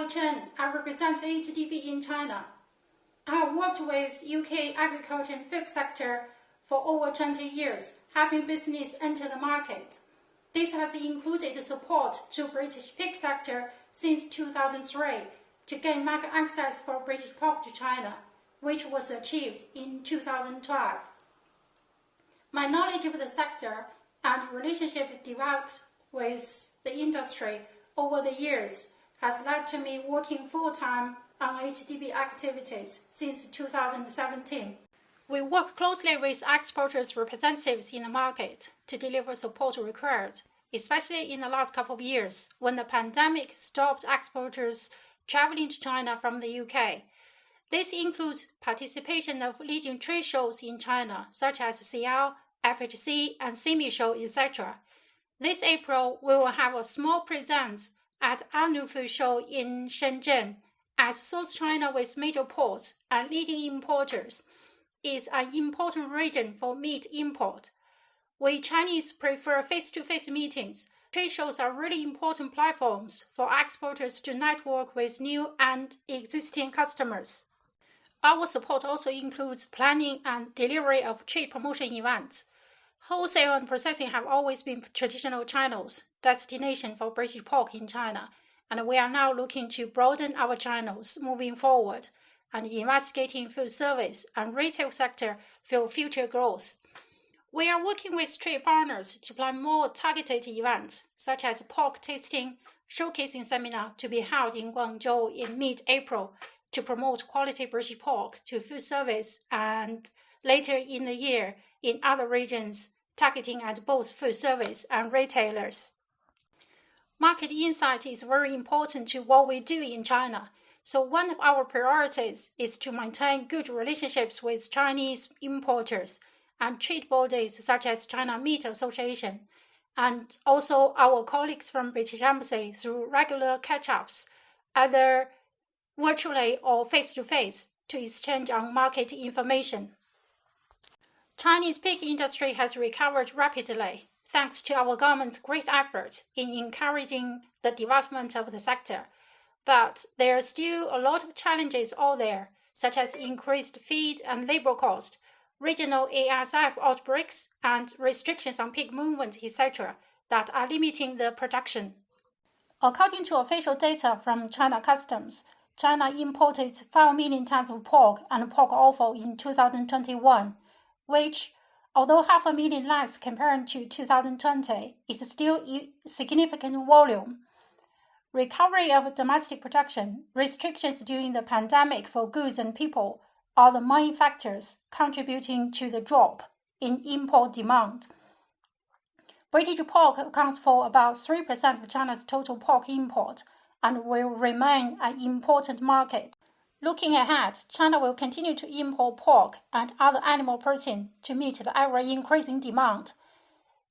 Chen. I represent AHDB in China. I have worked with UK agriculture and food sector for over 20 years, helping business enter the market. This has included support to British pig sector since 2003 to gain market access for British pork to China, which was achieved in 2012. My knowledge of the sector and relationship developed with the industry over the years has led to me working full-time on AHDB activities since 2017. We work closely with exporters' representatives in the market to deliver support required, especially in the last couple of years when the pandemic stopped exporters traveling to China from the UK. This includes participation of leading trade shows in China, such as CL, FHC, and CIMI show, etc. This April, we will have a small presence at annual food show in Shenzhen, as South China with major ports and leading importers is an important region for meat import. We Chinese prefer face-to-face meetings. Trade shows are really important platforms for exporters to network with new and existing customers. Our support also includes planning and delivery of trade promotion events. Wholesale and processing have always been traditional channels, destination for British pork in China, and we are now looking to broaden our channels moving forward and investigating food service and retail sector for future growth. We are working with trade partners to plan more targeted events, such as pork tasting, showcasing seminar to be held in Guangzhou in mid-April to promote quality British pork to food service, and later in the year in other regions, targeting at both food service and retailers. Market insight is very important to what we do in China, so one of our priorities is to maintain good relationships with Chinese importers and trade bodies such as China Meat Association, and also our colleagues from British Embassy through regular catch-ups, either virtually or face-to-face, to exchange on market information. Chinese pig industry has recovered rapidly, thanks to our government's great effort in encouraging the development of the sector. But there are still a lot of challenges out there, such as increased feed and labor cost, regional ASF outbreaks, and restrictions on pig movement, etc., that are limiting the production. According to official data from China Customs, China imported 5 million tons of pork and pork offal in 2021, which, although 500,000 less compared to 2020, is still a significant volume. Recovery of domestic production, restrictions during the pandemic for goods and people are the main factors contributing to the drop in import demand. British pork accounts for about 3% of China's total pork import and will remain an important market. Looking ahead, China will continue to import pork and other animal protein to meet the ever-increasing demand.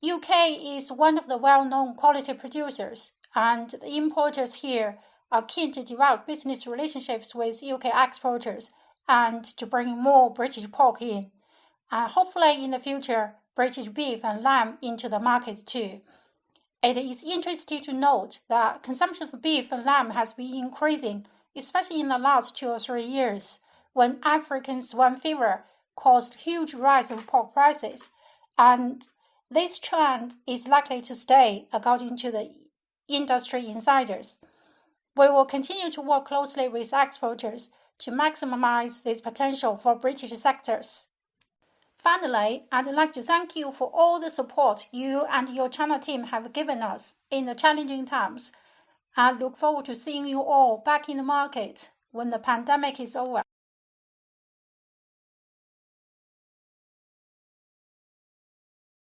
UK is one of the well-known quality producers, and the importers here are keen to develop business relationships with UK exporters and to bring more British pork in, and hopefully in the future, British beef and lamb into the market too. It is interesting to note that consumption of beef and lamb has been increasing, especially in the last 2 or 3 years, when African swine fever caused huge rise of pork prices, and this trend is likely to stay, according to the industry insiders. We will continue to work closely with exporters to maximize this potential for British sectors. Finally, I'd like to thank you for all the support you and your China team have given us in the challenging times. I look forward to seeing you all back in the market when the pandemic is over.